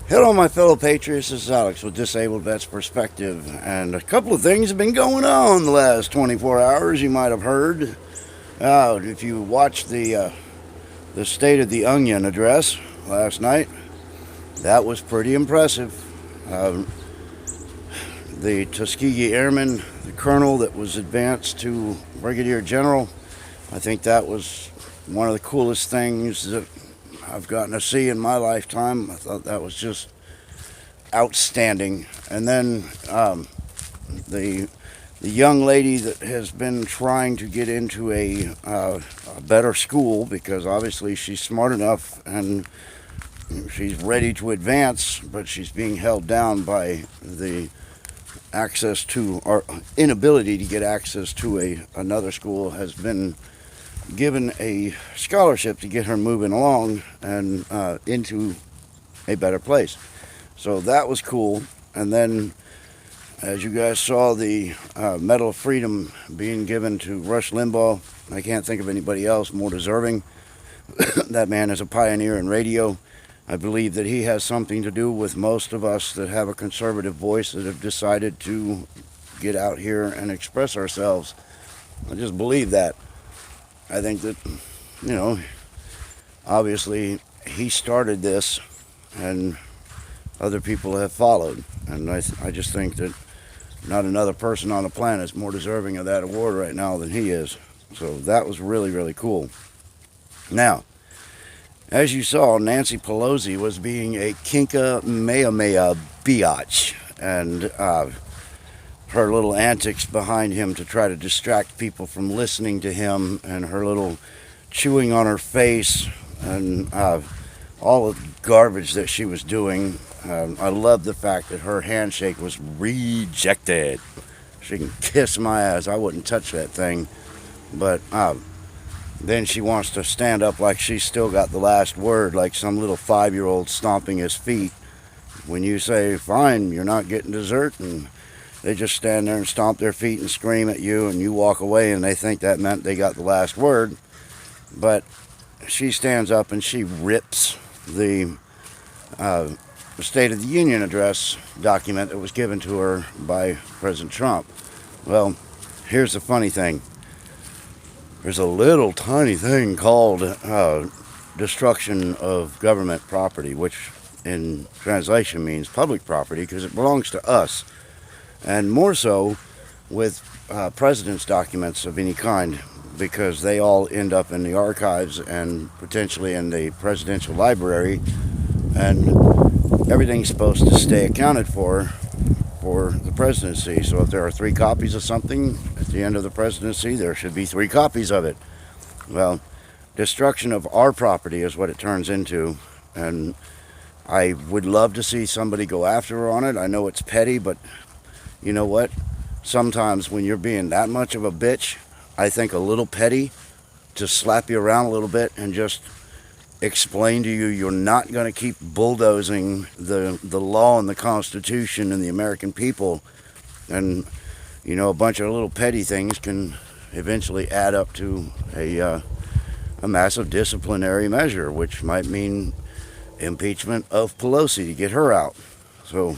Hello, my fellow patriots. This is Alex with Disabled Vets Perspective, and a couple of things have been going on the last 24 hours. You might have heard if you watched the State of the Onion address last night. That was pretty impressive. Uh, the Tuskegee Airmen, the colonel that was advanced to Brigadier General, I think that was one of the coolest things that I've gotten to see in my lifetime. I thought that was just outstanding. And then the young lady that has been trying to get into a better school, because obviously she's smart enough and she's ready to advance, but she's being held down by the access to, or inability to get access to another school, has been given a scholarship to get her moving along and into a better place. So that was cool. And then, as you guys saw, the Medal of Freedom being given to Rush Limbaugh. I can't think of anybody else more deserving. That man is a pioneer in radio. I believe that he has something to do with most of us that have a conservative voice that have decided to get out here and express ourselves. I just believe that. I think that, obviously he started this and other people have followed. And I just think that not another person on the planet is more deserving of that award right now than he is. So that was really, really cool. Now, as you saw, Nancy Pelosi was being a kinka-mea-mea biatch, and her little antics behind him to try to distract people from listening to him, and her little chewing on her face, and all the garbage that she was doing. I love the fact that her handshake was rejected. She can kiss my ass. I wouldn't touch that thing. But then she wants to stand up like she's still got the last word, like some little 5-year-old stomping his feet. When you say, fine, you're not getting dessert, and they just stand there and stomp their feet and scream at you, and you walk away and they think that meant they got the last word. But she stands up and she rips the State of the Union address document that was given to her by President Trump. Well, here's the funny thing. There's a little tiny thing called destruction of government property, which in translation means public property, because it belongs to us. And more so with president's documents of any kind, because they all end up in the archives and potentially in the presidential library, and everything's supposed to stay accounted for the presidency. So if there are 3 copies of something at the end of the presidency, there should be 3 copies of it. Well, destruction of our property is what it turns into, and I would love to see somebody go after her on it. I know it's petty, but you know what? Sometimes when you're being that much of a bitch, I think a little petty to slap you around a little bit and just explain to you you're not going to keep bulldozing the law and the Constitution and the American people. And, a bunch of little petty things can eventually add up to a massive disciplinary measure, which might mean impeachment of Pelosi to get her out. So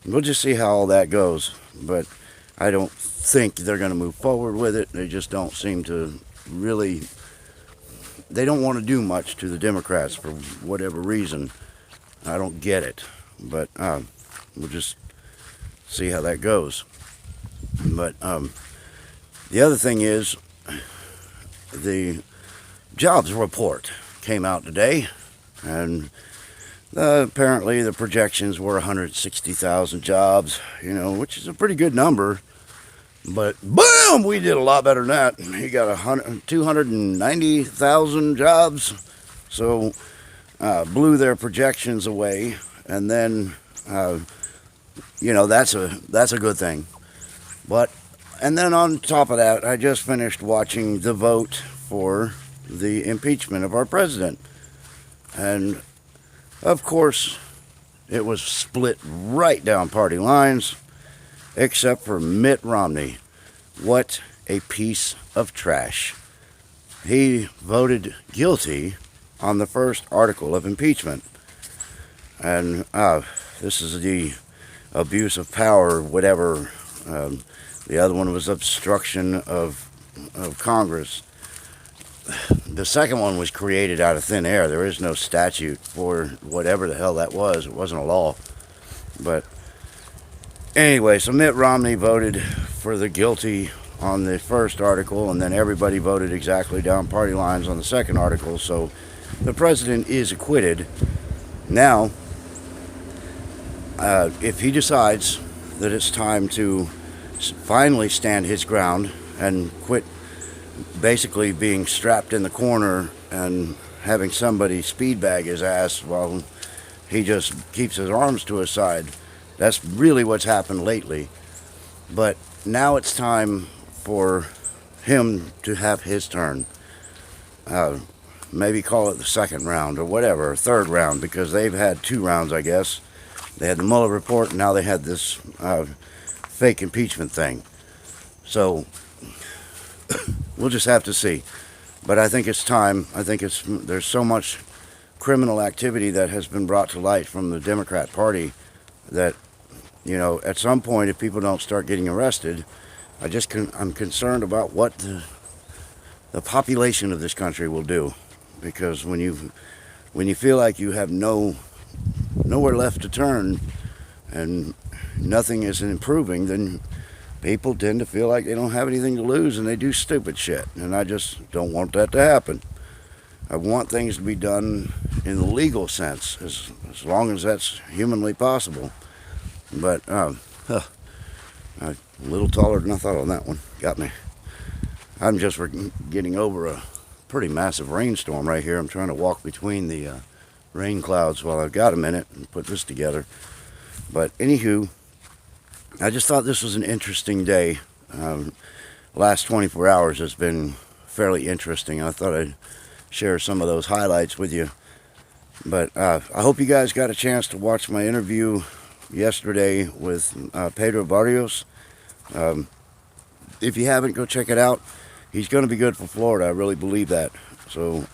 we'll just see how all that goes. But I don't think they're going to move forward with it. They just don't seem to really... They don't want to do much to the Democrats for whatever reason. I don't get it. But we'll just see how that goes. But the other thing is, the jobs report came out today. And apparently the projections were 160,000 jobs, which is a pretty good number. But boom, we did a lot better than that. He got 290,000 jobs, so blew their projections away. And then, that's a good thing. And then on top of that, I just finished watching the vote for the impeachment of our president, and of course, it was split right down party lines. Except for Mitt Romney. What a piece of trash. He voted guilty on the first article of impeachment. And this is the abuse of power, whatever. The other one was obstruction of Congress. The second one was created out of thin air. There is no statute for whatever the hell that was. It wasn't a law. But anyway, so Mitt Romney voted for the guilty on the first article, and then everybody voted exactly down party lines on the second article. So the president is acquitted. Now, if he decides that it's time to finally stand his ground and quit basically being strapped in the corner and having somebody speed bag his ass while he just keeps his arms to his side, that's really what's happened lately. But now it's time for him to have his turn. Maybe call it the second round or whatever, or third round, because they've had 2 rounds, I guess. They had the Mueller report, and now they had this fake impeachment thing. So we'll just have to see. But I think it's time. I think there's so much criminal activity that has been brought to light from the Democrat Party that, you know, at some point, if people don't start getting arrested, I'm concerned about what the population of this country will do. Because when you feel like you have nowhere left to turn and nothing is improving, then people tend to feel like they don't have anything to lose and they do stupid shit. And I just don't want that to happen. I want things to be done in the legal sense, as long as that's humanly possible. But I'm a little taller than I thought on that one. Got me. I'm just getting over a pretty massive rainstorm right here. I'm trying to walk between the rain clouds while I've got a minute and put this together. But anywho, I just thought this was an interesting day. Last 24 hours has been fairly interesting. I thought I'd share some of those highlights with you. But I hope you guys got a chance to watch my interview yesterday with Pedro Barrios. If you haven't, go check it out. He's going to be good for Florida. I really believe that. So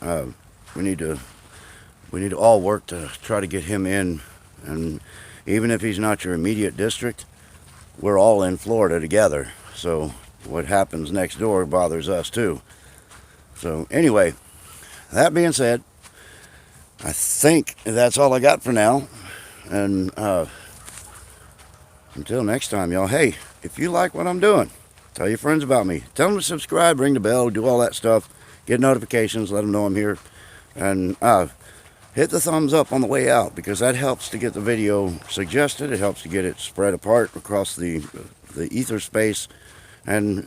we need to all work to try to get him in. And even if he's not your immediate district, we're all in Florida together. So what happens next door bothers us too. So anyway, that being said, I think that's all I got for now. And until next time, y'all, hey, if you like what I'm doing, tell your friends about me. Tell them to subscribe, ring the bell, do all that stuff. Get notifications, let them know I'm here. And hit the thumbs up on the way out, because that helps to get the video suggested. It helps to get it spread apart across the ether space. And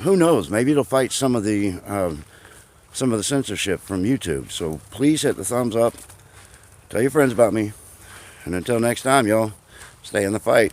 who knows, maybe it'll fight some of the censorship from YouTube. So please hit the thumbs up. Tell your friends about me. And until next time, y'all, stay in the fight.